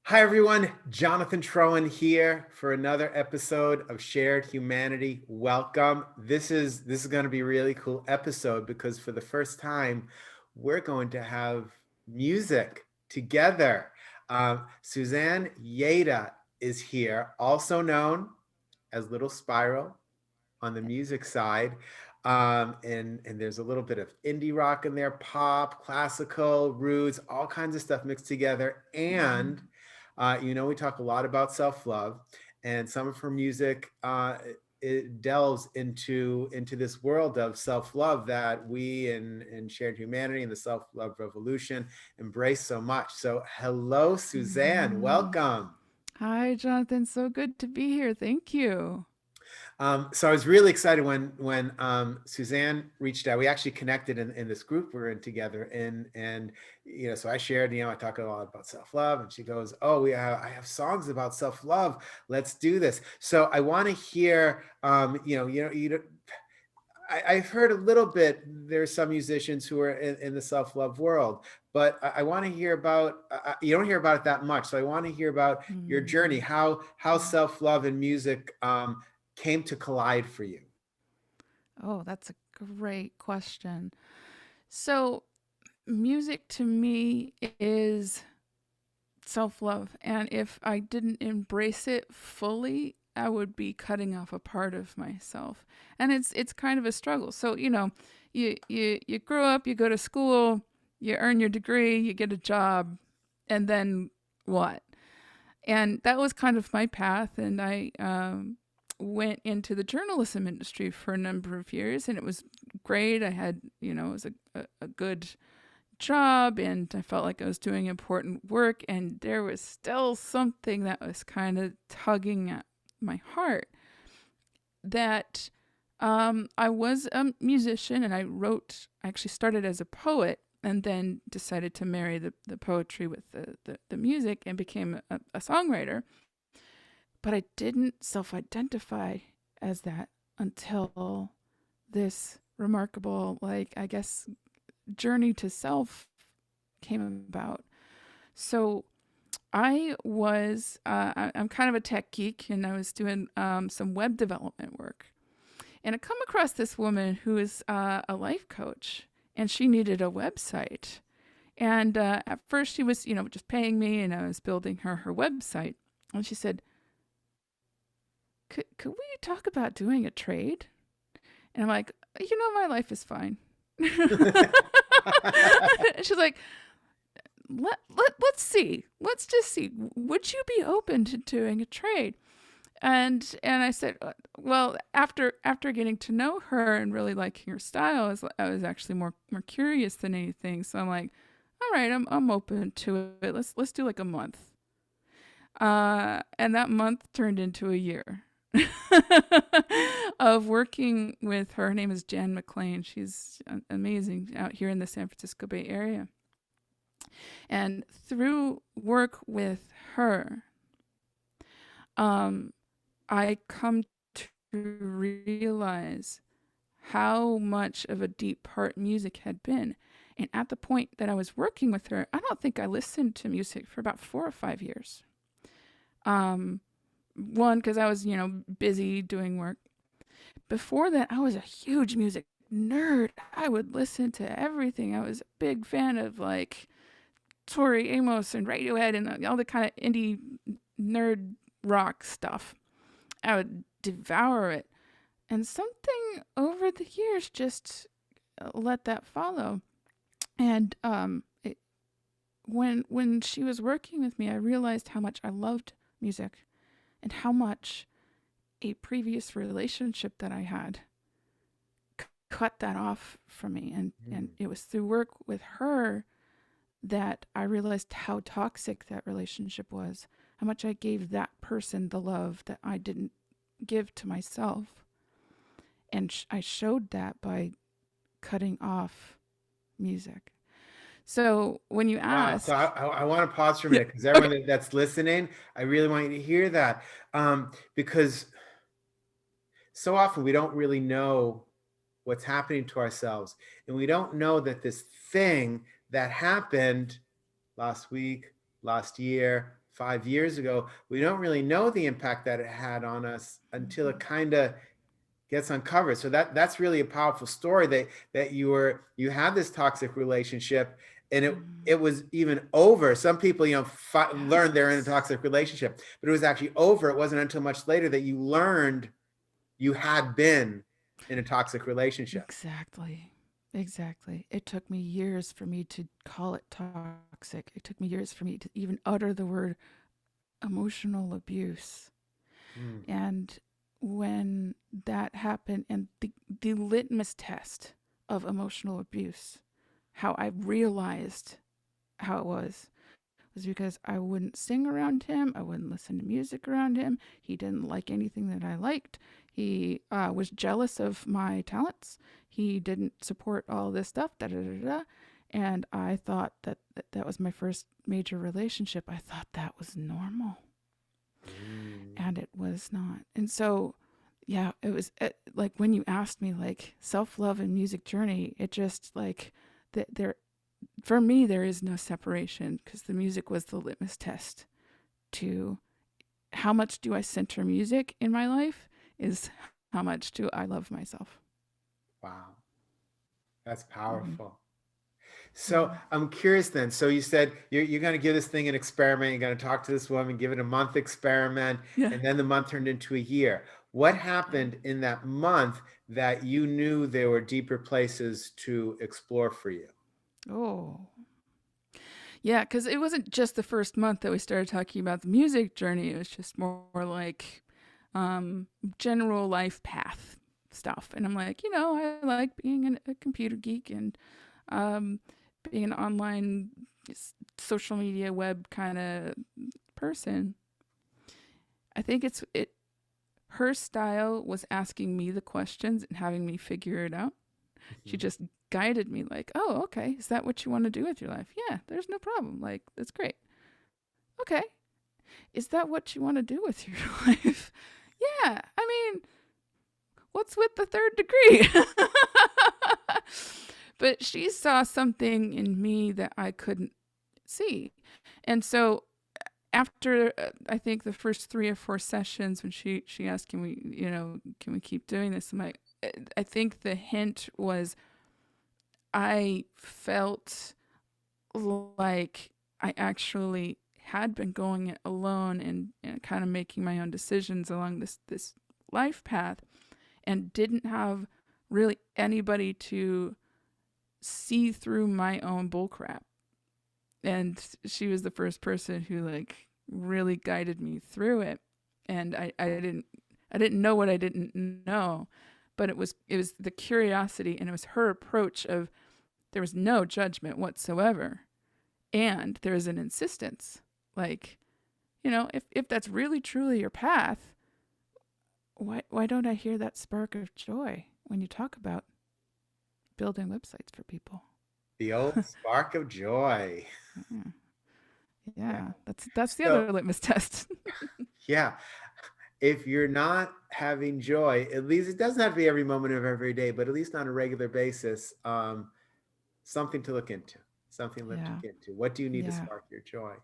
Hi, everyone. Jonathan Troen here for another episode of Shared Humanity. Welcome. This is going to be a really cool episode because for the first time, we're going to have music together. Suzanne Yada is here, also known as Little Spiral on the music side. And there's a little bit of indie rock in there, pop, classical, roots, all kinds of stuff mixed together. And we talk a lot about self-love, and some of her music it delves into this world of self-love that we in Shared Humanity and the self-love revolution embrace so much. So hello, Suzanne. Mhm. Welcome. Hi, Jonathan. So good to be here. Thank you. So I was really excited when Suzanne reached out. We actually connected in this group we're in together, and so I shared. I talk a lot about self love, and she goes, "Oh, I have songs about self love. Let's do this." So I want to hear. I've heard a little bit. There's some musicians who are in the self love world, but I want to hear about. You don't hear about it that much, so I want to hear about your journey, Mhm. how self love and music came to collide for you. Oh, that's a great question. So, music to me is self love. And if I didn't embrace it fully, I would be cutting off a part of myself. And it's kind of a struggle. So, you grow up, you go to school, you earn your degree, you get a job, and then what? And that was kind of my path. And I went into the journalism industry for a number of years, and it was great. I had, it was a good job, and I felt like I was doing important work. And there was still something that was kind of tugging at my heart that I was a musician and I actually started as a poet and then decided to marry the poetry with the music and became a songwriter. But I didn't self identify as that until this remarkable, like, I guess, journey to self came about. So I'm kind of a tech geek, and I was doing some web development work. And I come across this woman who is a life coach, and she needed a website. And at first, she was, just paying me, and I was building her website. And she said, could we talk about doing a trade? And I'm like, my life is fine. She's like, let's see. Let's just see. Would you be open to doing a trade? And I said, well, after getting to know her and really liking her style, I was actually more curious than anything. So I'm like, all right, I'm open to it. Let's do like a month. And that month turned into a year of working with her. Her name is Jan Mclean. She's amazing out here in the San Francisco Bay Area. And through work with her, um, I come to realize how much of a deep part music had been. And at the point that I was working with her, I don't think I listened to music for about 4 or 5 years. Um, One, because I was, busy doing work. Before that, I was a huge music nerd. I would listen to everything. I was a big fan of like Tori Amos and Radiohead and all the kind of indie nerd rock stuff. I would devour it. And something over the years just let that follow. And when she was working with me, I realized how much I loved music and how much a previous relationship that I had cut that off from me. And it was through work with her that I realized how toxic that relationship was, how much I gave that person the love that I didn't give to myself. And I showed that by cutting off music. So when you Wow. So ask, I want to pause for a yeah, minute because okay, everyone that's listening, I really want you to hear that. Because so often we don't really know what's happening to ourselves. And we don't know that this thing that happened last week, last year, 5 years ago, we don't really know the impact that it had on us until it kind of gets uncovered. So that's really a powerful story that you had this toxic relationship, and it was even over. Some people, learn they're in a Yes. toxic relationship, but it was actually over. It wasn't until much later that you learned you had been in a toxic relationship. Exactly. Exactly. It took me years for me to call it toxic. It took me years for me to even utter the word emotional abuse. Mm. And when that happened, and the litmus test of emotional abuse, how I realized how it was because I wouldn't sing around him. I wouldn't listen to music around him. He didn't like anything that I liked. He was jealous of my talents. He didn't support all this stuff. Da da da da. And I thought that was my first major relationship. I thought that was normal, Mm. and it was not. And so, yeah, it was like when you asked me like self love and music journey. It just like there for me, there is no separation because the music was the litmus test to how much do I center music in my life is how much do I love myself. Wow, that's Mm-hmm. powerful. So Mm-hmm. I'm curious then. So you said you're going to give this thing an experiment. You're going to talk to this woman, give it a month experiment, Yeah. and then the month turned into a year. What Yeah. happened in that month that you knew there were deeper places to explore for you? Oh. Yeah, because it wasn't just the first month that we started talking about the music journey. It was just more like um, general life path stuff. And I'm like, I like being a computer geek and um, being an online social media web kind of person. I think it. Her style was asking me the questions and having me figure it out. She Mhm. just guided me like, "Oh, okay. Is that what you want to do with your life? Yeah, there's no problem. Like, that's great. Okay. Is that what you want to do with your life? Yeah. I mean, what's with the third degree?" But she saw something in me that I couldn't see. And so after I think the first 3 or 4 sessions, when she asked, "Can we, can we keep doing this?" I'm like, I think the hint was I felt like I actually had been going it alone and kind of making my own decisions along this life path, and didn't have really anybody to see through my own bullcrap. And she was the first person who like really guided me through it. And I didn't know what I didn't know, but it was the curiosity, and it was her approach of there was no judgment whatsoever, and there was an insistence, like, if that's really truly your path, why don't I hear that spark of joy when you talk about building websites for people? The old spark of joy. Yeah, Yeah. yeah, that's the So, other litmus test. yeah, if you're not having joy, at least it doesn't have to be every moment of every day, but at least on a regular basis, something to look into. Something to look Yeah, into. What do you need to yeah, spark your joy?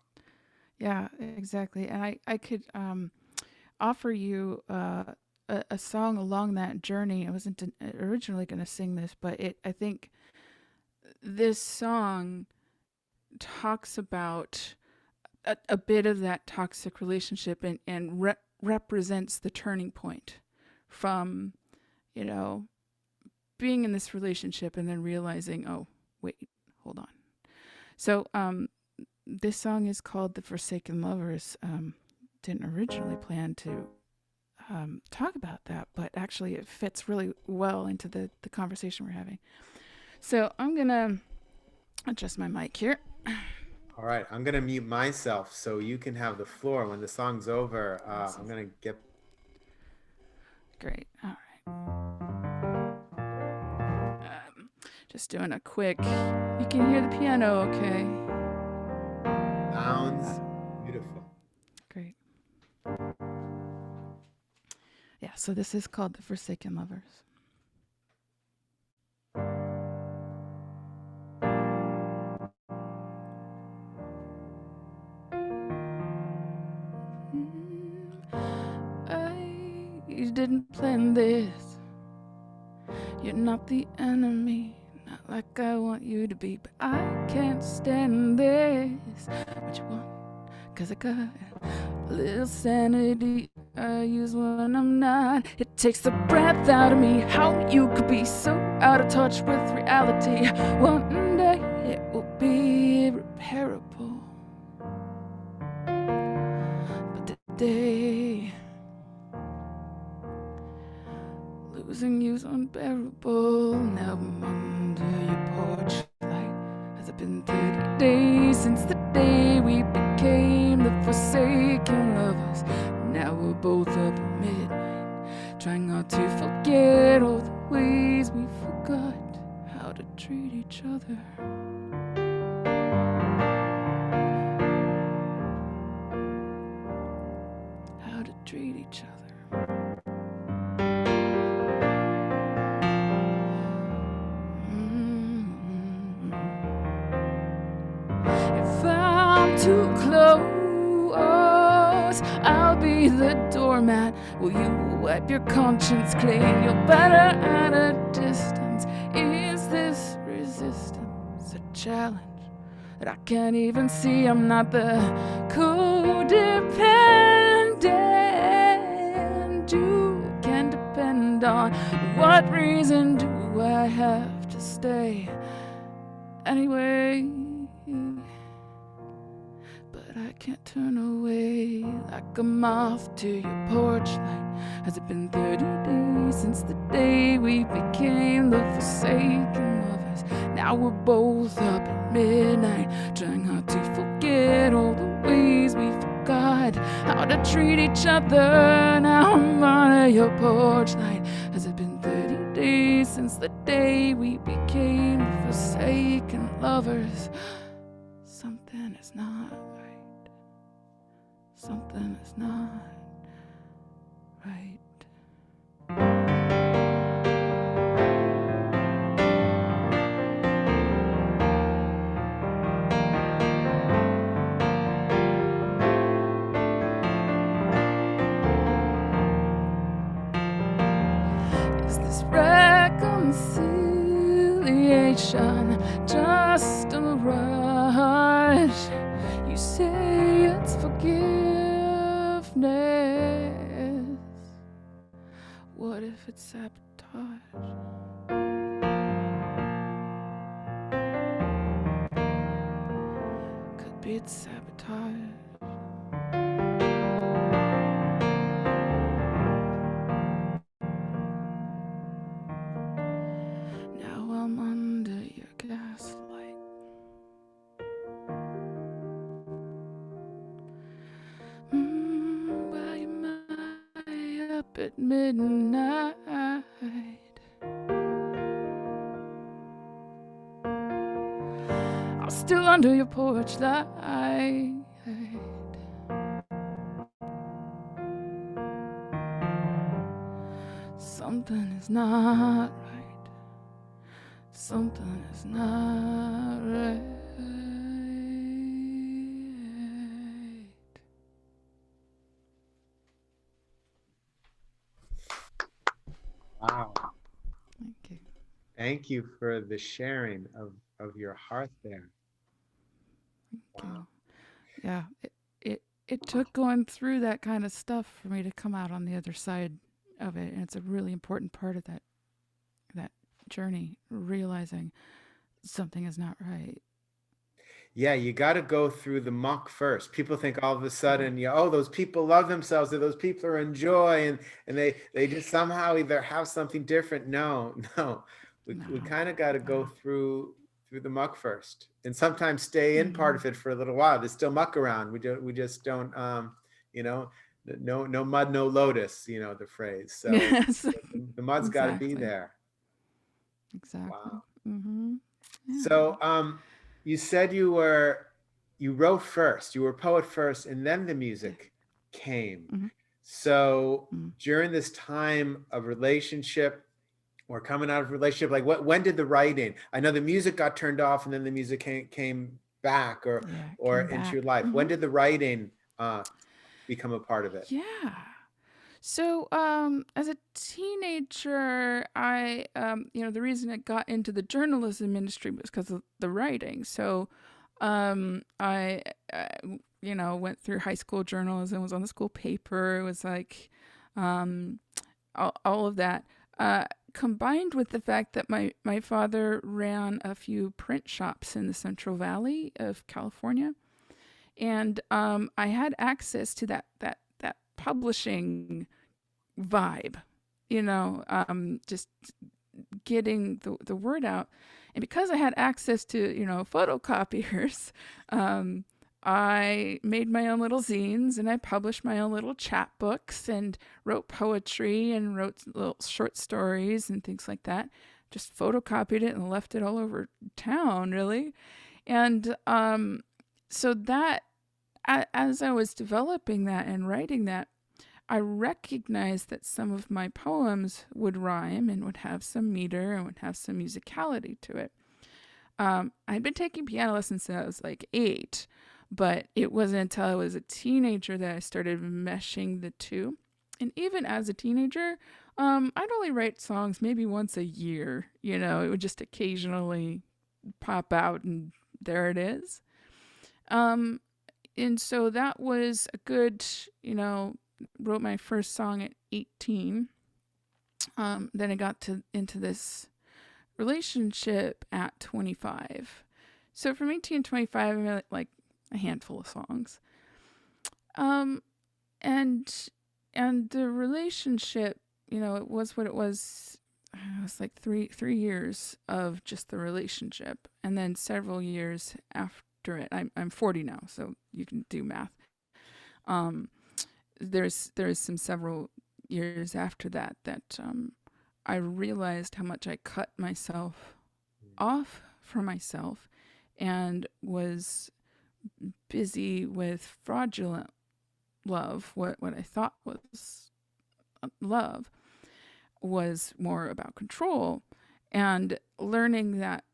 yeah, exactly. And I could offer you a song along that journey. I wasn't originally going to sing this, but I think this song talks about a bit of that toxic relationship, and represents the turning point from, you know, being in this relationship and then realizing, oh, wait, hold on. So, this song is called The Forsaken Lovers. Didn't originally plan to talk about that, but actually it fits really well into the conversation we're having. So I'm going to adjust my mic here. All right, I'm gonna mute myself so you can have the floor. When the song's over, I'm Awesome. gonna get Great. All right. Just doing a quick. You can hear the piano, okay? sounds beautiful. Great. Yeah, so this is called The Forsaken Lovers. didn't plan this. You're not the enemy, not like I want you to be, but I can't stand this. What you want? 'Cause I got a little sanity I use when I'm not. It takes the breath out of me. How you could be so out of touch with reality. One day it will be irreparable, but today losing you's unbearable. Now I'm under your porch light. Has it been 30 days since the day we became the forsaken lovers? Now we're both up at midnight, trying not to forget all the ways we forgot how to treat each other. How to treat each other. If I'm too close, I'll be the doormat. Will you wipe your conscience clean? You're better at a distance. Is this resistance a challenge that I can't even see? I'm not the codependent you can depend on. What reason do I have to stay anyway? But I can't turn away like a moth to your porch light. Has it been 30 days since the day we became the forsaken lovers? Now we're both up at midnight, trying hard to forget all the ways we forgot how to treat each other. Now I'm under your porch light. Has it been 30 days since the day we became the forsaken lovers? Something is not right. Something is not right. Is this reconciliation just a rush? You say it's forgiveness. What if it's sabotage? Could be it's sabotage. Now I'm under your gaslight. Why am I up at midnight? I'm still under your porch light. Something is not right. Something is not right. Wow. Thank you. Thank you for the sharing of your heart there. Thank Wow. you. Yeah, it took going through that kind of stuff for me to come out on the other side of it, and it's a really important part of that journey, realizing something is not right. Yeah, you got to go through the muck first. People think all of a sudden, yeah, oh, those people love themselves, or those people are in joy, and they just somehow either have something different. No, no, we No. kind of got to go through the muck first, and sometimes stay in part of Mm-hmm. it for a little while. There's still muck around. We just don't you know, no mud, no lotus. You know the phrase. So Yes. the mud's got to be Exactly. there. Exactly. Wow. Mm-hmm. Yeah. So, you said you wrote first, you were a poet first, and then the Yeah. music came. Mm-hmm. So Mm. during this time of relationship or coming out of relationship, like when did the writing? I know the music got turned off, and then the music came back Yeah. or Came into your back. life. Mm-hmm. When did the writing become a part of it? Yeah. So, as a teenager, the reason I got into the journalism industry was because of the writing. So, I, went through high school journalism, was on the school paper. It was like, um, all of that. Combined with the fact that my father ran a few print shops in the Central Valley of California, and I had access to that publishing vibe, just getting the word out. And because I had access to, photocopiers, um, I made my own little zines and I published my own little chapbooks and wrote poetry and wrote little short stories and things like that. Just photocopied it and left it all over town, really. And so that, as I was developing that and writing that, I recognized that some of my poems would rhyme and would have some meter and would have some musicality to it. I'd been taking piano lessons since I was like 8, but it wasn't until I was a teenager that I started meshing the two. And even as a teenager, I'd only write songs maybe once a year. It would just occasionally pop out and there it is. And so that was a good, wrote my first song at 18. Then I got into this relationship at 25. So from 18 to 25, I made like a handful of songs. Um, and and the relationship, it was what it was. It was like three years of just the relationship, and then several years after it. I'm 40 now, so you can do math. Um, there's some several years after that I realized how much I cut myself off from myself and was busy with fraudulent love. What I thought was love was more about control, and learning that,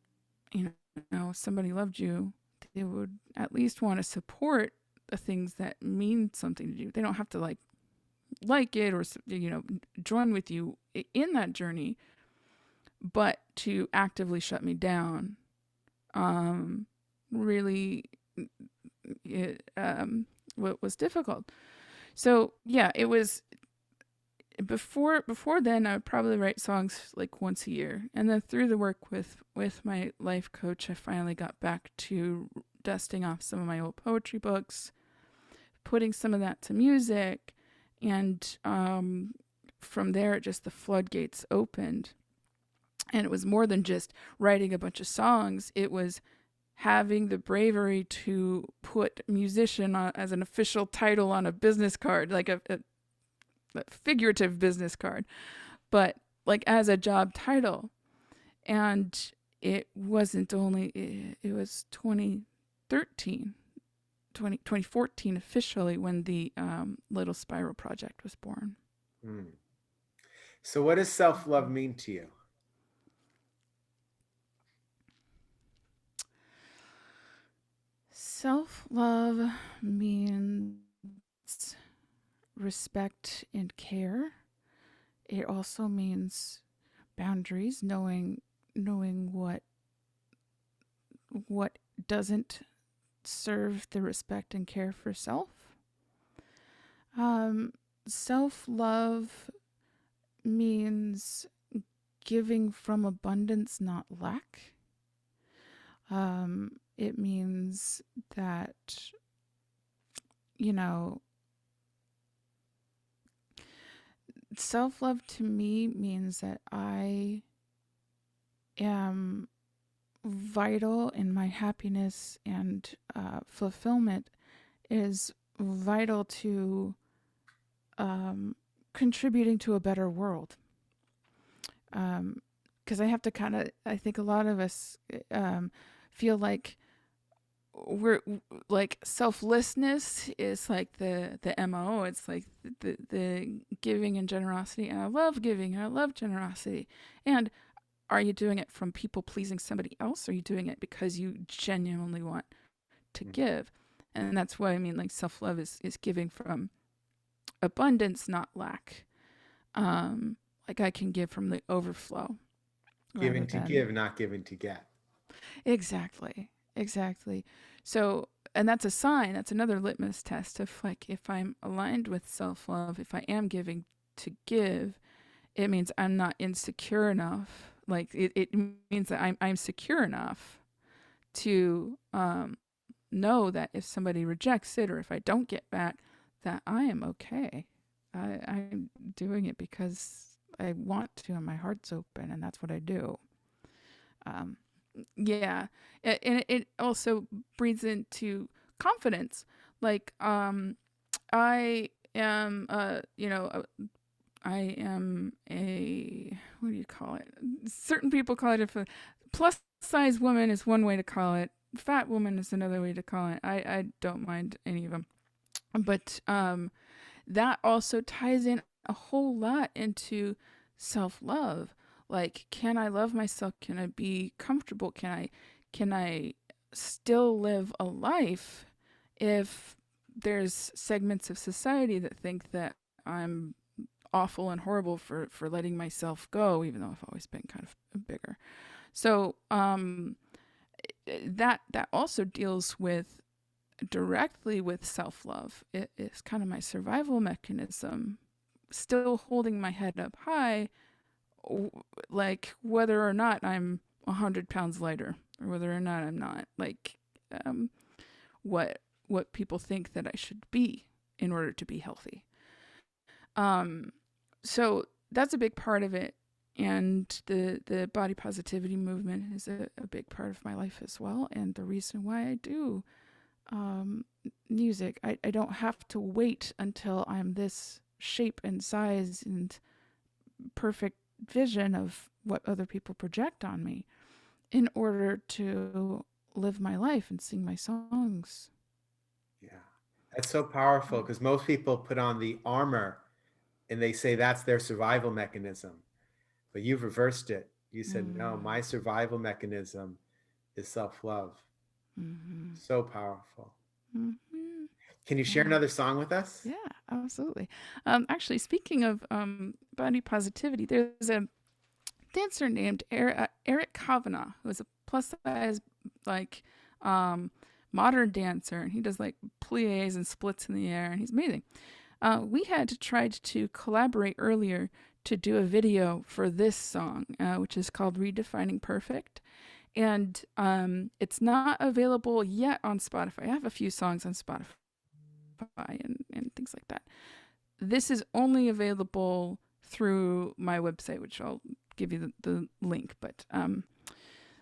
somebody loved you, they would at least want to support the things that mean something to you. They don't have to like it or join with you in that journey, but to actively shut me down, really, it what was difficult. So yeah, it was before then. I would probably write songs like once a year, and then through the work with my life coach, I finally got back to dusting off some of my old poetry books, putting some of that to music, and from there, just the floodgates opened. And it was more than just writing a bunch of songs. It was having the bravery to put musician as an official title on a business card, like a figurative business card, but like as a job title. And it wasn't only, it was 2014 officially when the Little Spiral Project was born. Mm. So what does self-love mean to you? Self-love means respect and care. It also means boundaries, knowing what doesn't serve the respect and care for self. Self-love means giving from abundance, not lack. It means that, self-love to me means that I am vital in my happiness, and fulfillment is vital to contributing to a better world. Because I have to I think a lot of us feel like we're like selflessness is like the MO. It's like the giving and generosity, and I love giving and I love generosity. And are you doing it from people pleasing somebody else, or are you doing it because you genuinely want to give? And that's what I mean, like self-love is giving from abundance, not lack. Like I can give from the overflow rather Giving to than give, not giving to get. exactly, exactly. So, and that's a sign. That's another litmus test of like if I'm aligned with self love, if I am giving to give, it means I'm not insecure enough. Like it means that I'm secure enough to know that if somebody rejects it or if I don't get back, that I am okay. I'm doing it because I want to and my heart's open, and that's what I do. Um, yeah, and it also breeds into confidence. Like, I am, I am a what do you call it? Certain people call it a plus size woman is one way to call it. Fat woman is another way to call it. I don't mind any of them, but that also ties in a whole lot into self love. Like, can I love myself? Can I be comfortable? Can I still live a life if there's segments of society that think that I'm awful and horrible for letting myself go, even though I've always been kind of bigger. So that also deals with directly with self love. It's kind of my survival mechanism, still holding my head up high, like whether or not I'm 100 pounds lighter or whether or not I'm not. Like um, what people think that I should be in order to be healthy. Um, so that's a big part of it. And the body positivity movement is a big part of my life as well. And the reason why I do um, music, I don't have to wait until I'm this shape and size and perfect vision of what other people project on me in order to live my life and sing my songs. Yeah. That's so powerful because most people put on the armor and they say that's their survival mechanism. But you've reversed it. You said, no, Mm-hmm. my survival mechanism is self love. Mm-hmm. So powerful. Mm-hmm. Can you share Yeah. another song with us? Yeah, absolutely. Actually, speaking of body positivity, there's a dancer named Eric Kavanagh, who is a plus size, like, um, modern dancer, and he does like plies and splits in the air, and he's amazing. We had tried to collaborate earlier to do a video for this song, which is called Redefining Perfect. And it's not available yet on Spotify. I have a few songs on Spotify and things like that. This is only available through my website, which I'll give you the link. But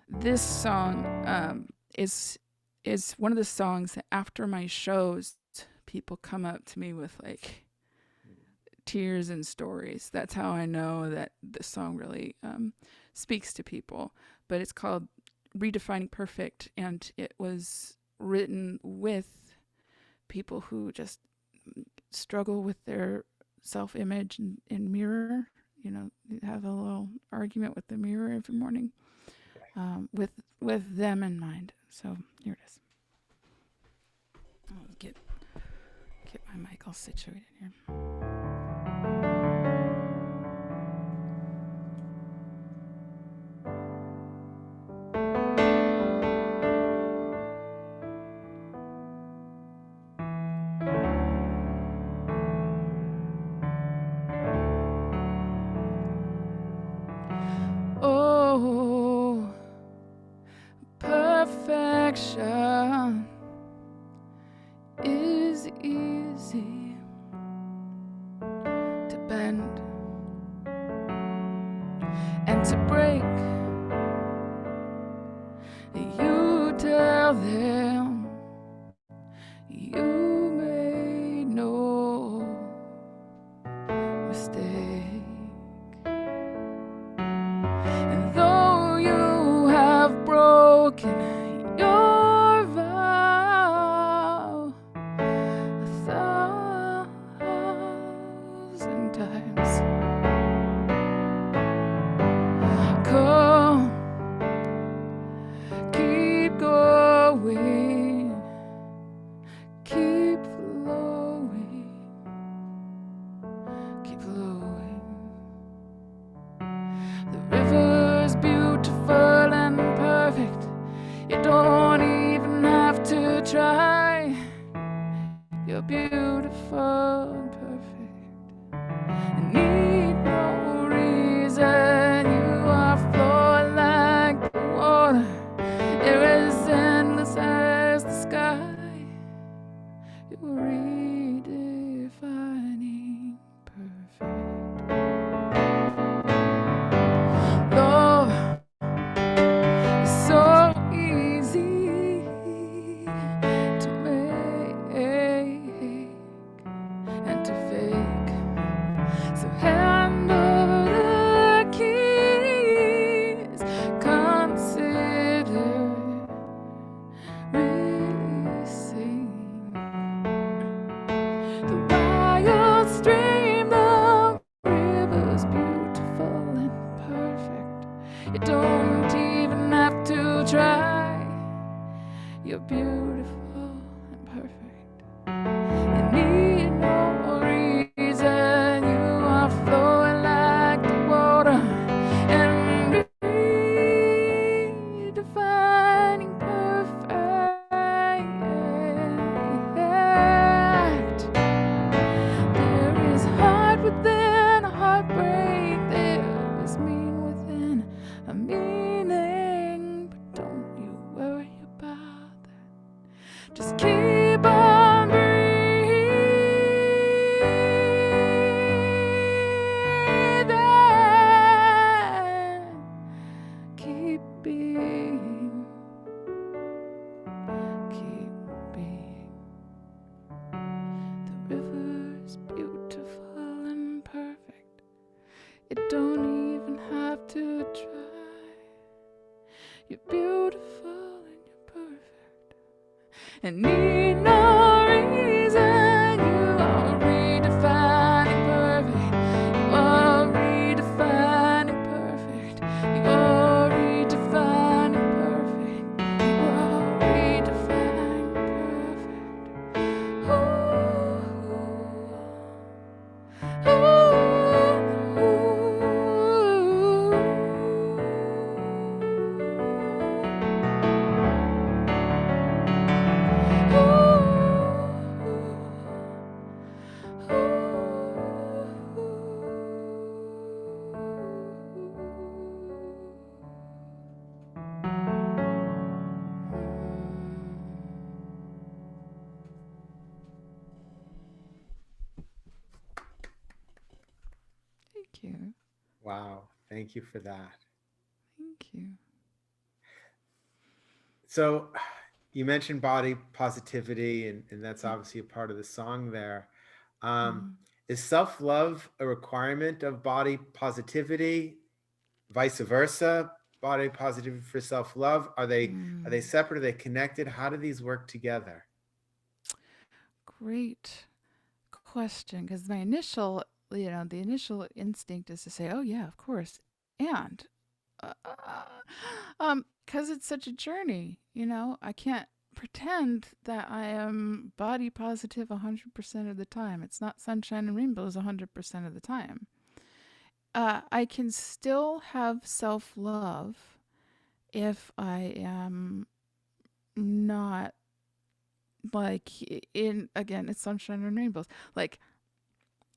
this song is one of the songs that after my shows, people come up to me with like tears and stories. That's how I know that the song really speaks to people. But it's called Redefining Perfect, and it was written with people who just struggle with their self-image and mirror. You know, have a little argument with the mirror every morning, with them in mind. So here it is. I'll get my mic all situated here. Oh, perfection is easy try. You're beautiful and perfect. I need no reason. You are flowing like the water. You're as endless as the sky. You're redefining perfect. Love is so easy to make and to fake. So hand over the keys. Consider releasing the wild stream. The river's beautiful and perfect. You don't even have to try. You're beautiful and perfect. You need no reason. You are flowing like the water and redefining perfect. There is heart within a heartbreak. There is mean within a meaning. But don't you worry about that. Just keep on breathing. Keep being. Keep being. The river's beautiful and perfect. You don't even have to try. You're beautiful and you're perfect. And need no reason. You are redefining perfect. You are redefining perfect. You are redefining perfect. You are redefining perfect. Ooh. Thank you. Wow. Thank you for that. Thank you. So you mentioned body positivity, and that's obviously a part of the song there. Um, is self-love a requirement of body positivity? Vice versa, body positivity for self-love? Are they separate? Are they connected? How do these work together? Great question. Because my initial, the initial instinct is to say, oh, yeah, of course. And, because it's such a journey, I can't pretend that I am body positive 100% of the time. It's not sunshine and rainbows 100% of the time. I can still have self love if I am not like again, it's sunshine and rainbows. Like,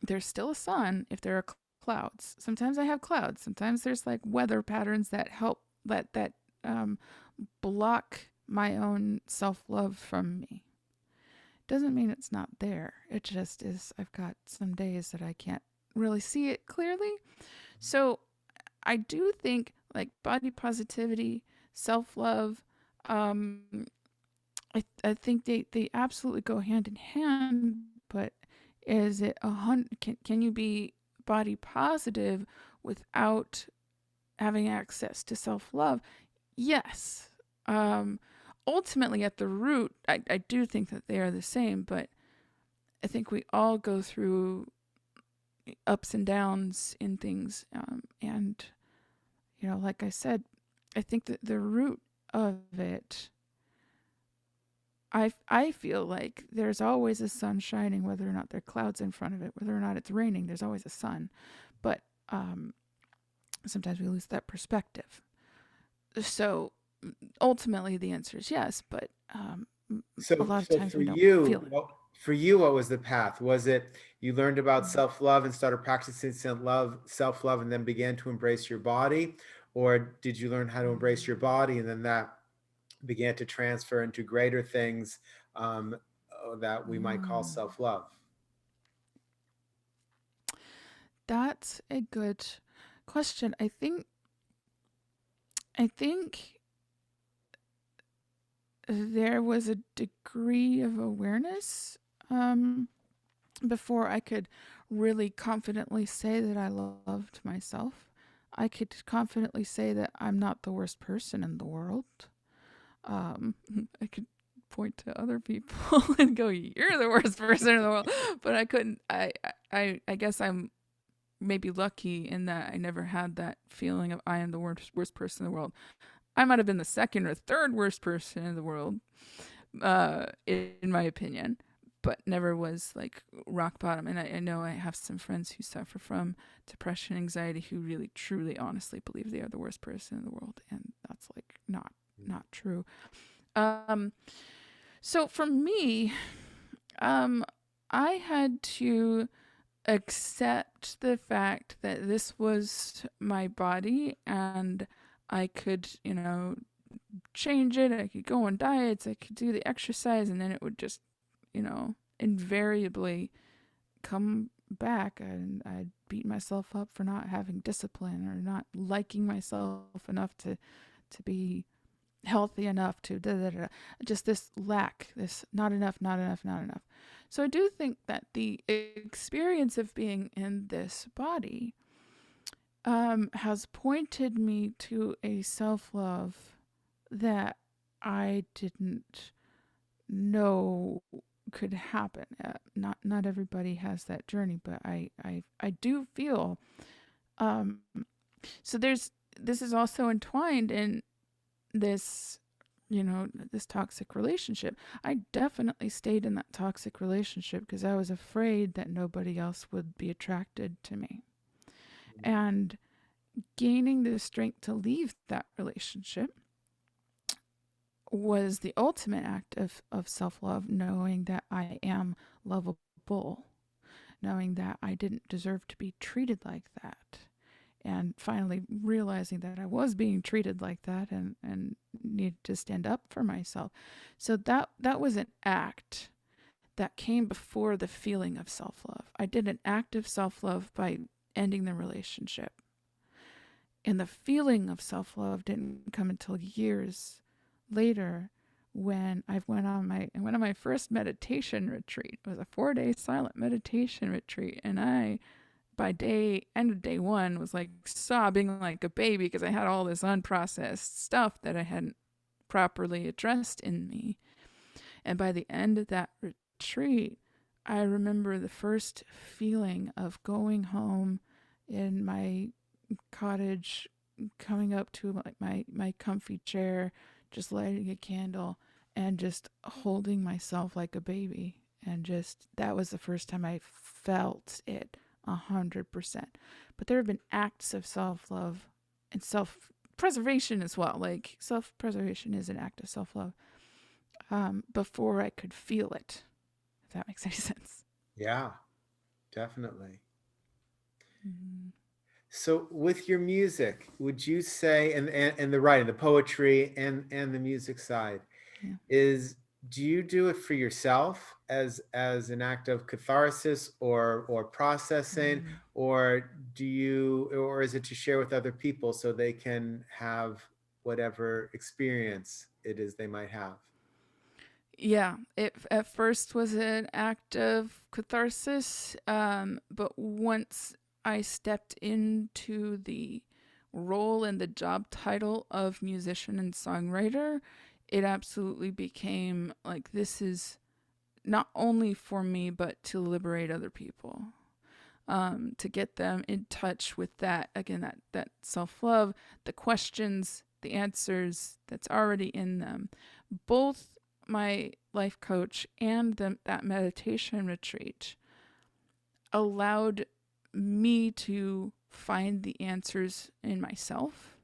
there's still a sun if there are clouds. Sometimes I have clouds. Sometimes there's like weather patterns that help that block my own self love from me. Doesn't mean it's not there. It just is. I've got some days that I can't really see it clearly. So I do think like body positivity, self love. I think they absolutely go hand in hand. But is it can you be body positive without having access to self love? Yes. Ultimately, at the root, I do think that they are the same, but I think we all go through ups and downs in things. And, like I said, I think that the root of it, I feel like there's always a sun shining, whether or not there are clouds in front of it, whether or not it's raining, there's always a sun. But sometimes we lose that perspective. So ultimately the answer is yes, but A So, lot of so times for we don't you, feel it. what was the path? Was it you learned about Mm. self-love and started practicing self-love, and then began to embrace your body? Or did you learn how to embrace your body and then that began to transfer into greater things um, that we might call Mm. self-love? That's a good question. I think there was a degree of awareness um, before I could really confidently say that I loved myself. I could confidently say that I'm not the worst person in the world. Um, I could point to other people and go, "You're the worst person in the world," but I couldn't. I guess I'm maybe lucky in that I never had that feeling of I am the worst person in the world. I might have been the second or third worst person in the world, in my opinion, but never was like rock bottom. And I know I have some friends who suffer from depression, anxiety, who really, truly, honestly believe they are the worst person in the world, and that's like not true. Um, so for me, um, I had to accept the fact that this was my body and I could, change it. I could go on diets, I could do the exercise, and then it would just, invariably come back. And I'd beat myself up for not having discipline or not liking myself enough to be healthy enough to da, da, da, da. Just this lack, this not enough, not enough, not enough. So I do think that the experience of being in this body has pointed me to a self love that I didn't know could happen. Not everybody has that journey, but I do feel um, so. This is also entwined in this this toxic relationship. I definitely stayed in that toxic relationship because I was afraid that nobody else would be attracted to me. And gaining the strength to leave that relationship was the ultimate act of self-love, knowing that I am lovable, knowing that I didn't deserve to be treated like that, and finally realizing that I was being treated like that, and needed to stand up for myself. So that was an act that came before the feeling of self-love. I did an act of self-love by ending the relationship. And the feeling of self-love didn't come until years later when I went on my first meditation retreat. It was a 4-day silent meditation retreat, and I by end of day one was like sobbing like a baby because I had all this unprocessed stuff that I hadn't properly addressed in me. And by the end of that retreat, I remember the first feeling of going home in my cottage, coming up to like my comfy chair, just lighting a candle and just holding myself like a baby. And just that was the first time I felt it 100%. But there have been acts of self love and self preservation as well. Like self preservation is an act of self love, before I could feel it, if that makes any sense. Yeah, definitely. Mm-hmm. So with your music, would you say, and the writing, the poetry and the music side, Yeah. is do you do it for yourself as an act of catharsis or processing, Mm. or or is it to share with other people so they can have whatever experience it is they might have? Yeah, it at first was an act of catharsis, but once I stepped into the role and the job title of musician and songwriter, it absolutely became like this is not only for me, but to liberate other people, to get them in touch with that again, that self love, the questions, the answers that's already in them. Both my life coach and that meditation retreat allowed me to find the answers in myself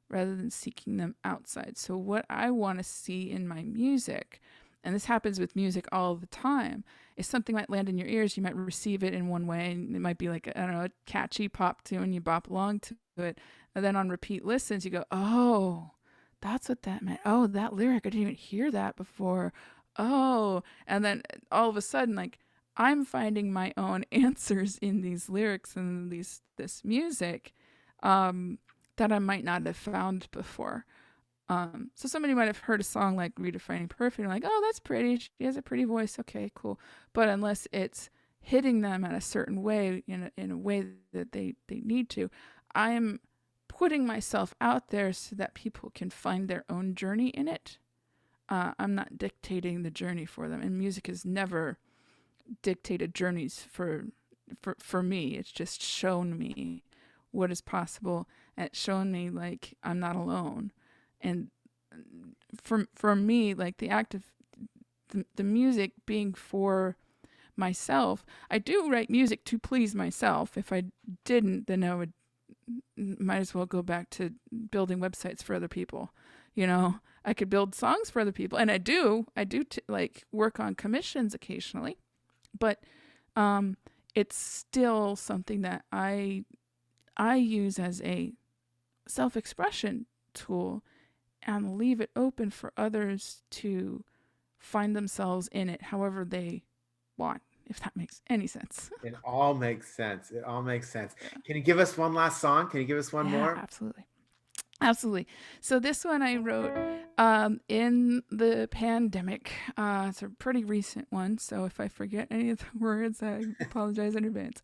rather than seeking them outside. So, what I want to see in my music and this happens with music all the time, is something might land in your ears. You might receive it in one way, and it might be like, I don't know, a catchy pop tune. You bop along to it. And then on repeat listens, you go, oh, that's what that meant. Oh, that lyric, I didn't even hear that before. Oh, and then all of a sudden, like, I'm finding my own answers in these lyrics and this music that I might not have found before. So somebody might have heard a song like Redefining Perfect and like, oh, that's pretty. She has a pretty voice. Okay, cool. But unless it's hitting them in a certain way, in a way that they need to, I'm putting myself out there so that people can find their own journey in it. I'm not dictating the journey for them. And music has never dictated journeys for me. It's just shown me what is possible, and it's shown me like I'm not alone. And for me, like the act of the music being for myself, I do write music to please myself. If I didn't, then I would might as well go back to building websites for other people. I could build songs for other people, and I do like work on commissions occasionally, but it's still something that I use as a self-expression tool, and leave it open for others to find themselves in it however they want, if that makes any sense. It all makes sense. It all makes sense. Yeah. Can you give us one last song? Can you give us one more? Absolutely. So this one I wrote in the pandemic. It's a pretty recent one, so if I forget any of the words, I apologize in advance.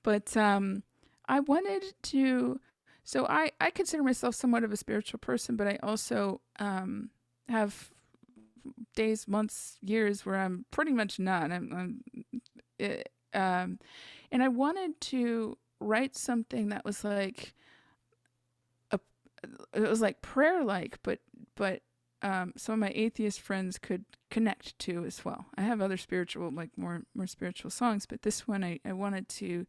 But I wanted to... So I consider myself somewhat of a spiritual person, but I also have days, months, years where I'm pretty much not. And I wanted to write something that was like it was like prayer-like, but some of my atheist friends could connect to as well. I have other spiritual, like more spiritual songs, but this one I wanted to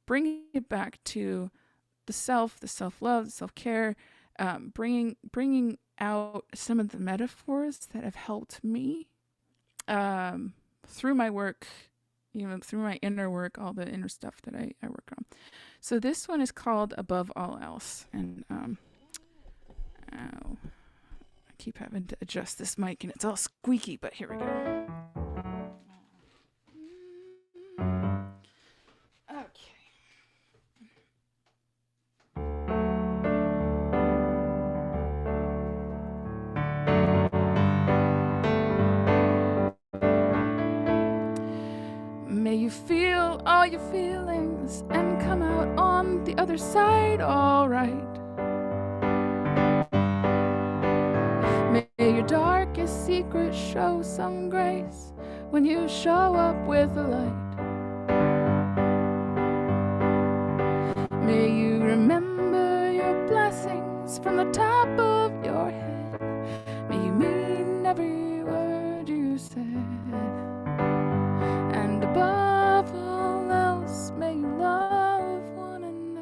bring it back to the self-love, the self-care, bringing out some of the metaphors that have helped me through my work, through my inner work, all the inner stuff that I work on. So this one is called Above All Else. And I keep having to adjust this mic and it's all squeaky, but here we go. Okay. May you feel all your feelings and come out on the other side all right. May your darkest secrets show some grace when you show up with the light. May you remember your blessings from the top of your head. May you mean every word you said. And above all else, may you love one another.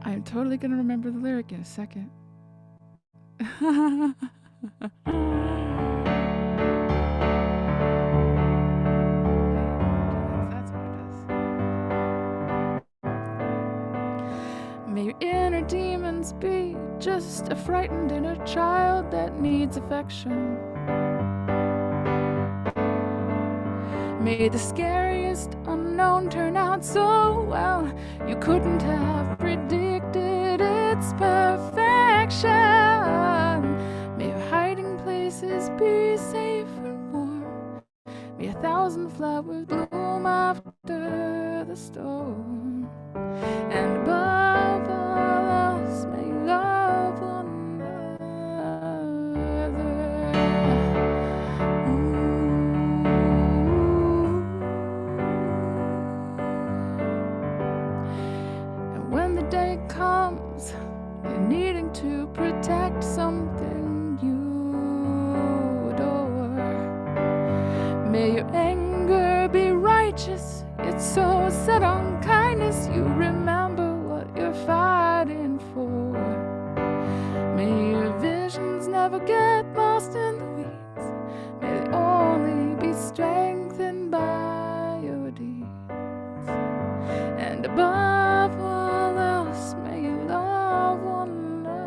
I'm totally going to remember the lyric in a second. That's what it is. May your inner demons be just a frightened inner child that needs affection. May the scariest unknown turn out so well you couldn't have predicted its perfection. May your hiding places be safe and warm. May 1,000 flowers bloom after the storm. And above all else, may you love one another. And when the day comes, you're needing to protect something you adore. May your anger be righteous, its so set on kindness, you remember what you're fighting for. May your visions never get lost in the weeds. May they only be strengthened by your deeds. And above all else, may you love one another.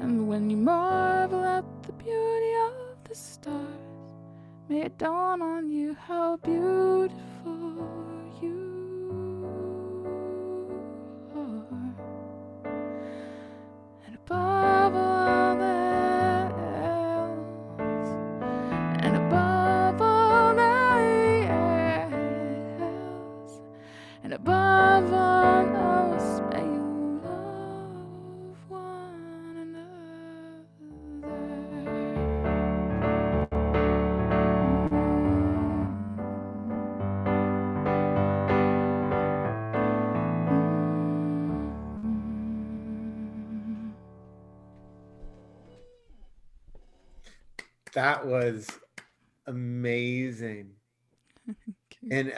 And when you marvel at the beauty of the stars, may it dawn on you how beautiful you are. And above all else, and above all else, and above all else, may you love one another. That was amazing. Okay. And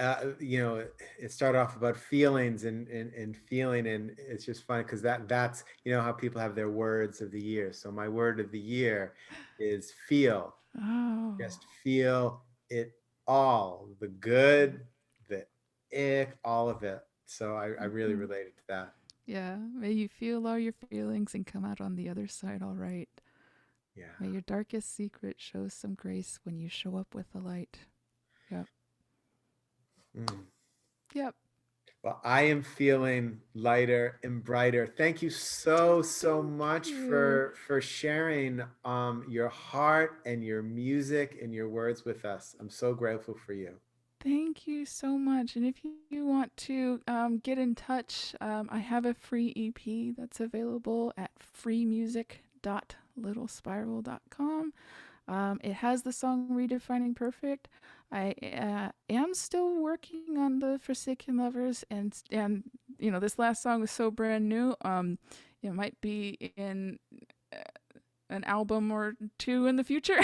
it started off about feelings and feeling, and it's just funny because that's how people have their words of the year. So my word of the year is feel. Oh. Just feel it all, the good, the ick, all of it. So I really Mhm. related to that. Yeah, may you feel all your feelings and come out on the other side all right. Yeah. May your darkest secret show some grace when you show up with the light. Yep. Mm. Yep. Well, I am feeling lighter and brighter. Thank you so Thank much you. for sharing your heart and your music and your words with us. I'm so grateful for you. Thank you so much. And if you want to get in touch, I have a free EP that's available at freemusic.littlespiral.com. It has the song Redefining Perfect. I am still working on the Forsaken Lovers, and this last song was so brand new. It might be in uh, an album or two in the future.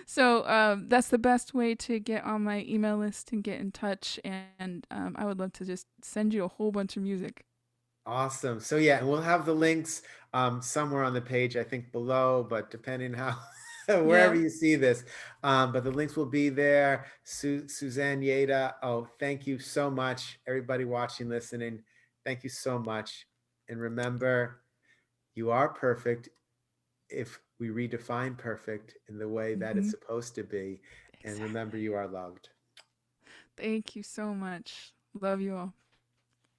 So that's the best way to get on my email list and get in touch. And I would love to just send you a whole bunch of music. Awesome. So yeah, and we'll have the links somewhere on the page, I think below, but depending how wherever Yep. you see this, but the links will be there. Suzanne Yada. Oh, thank you so much, everybody watching, listening. Thank you so much, and remember, you are perfect if we redefine perfect in the way that it's Mm-hmm. supposed to be. And Exactly. remember, you are loved. Thank you so much. Love you all.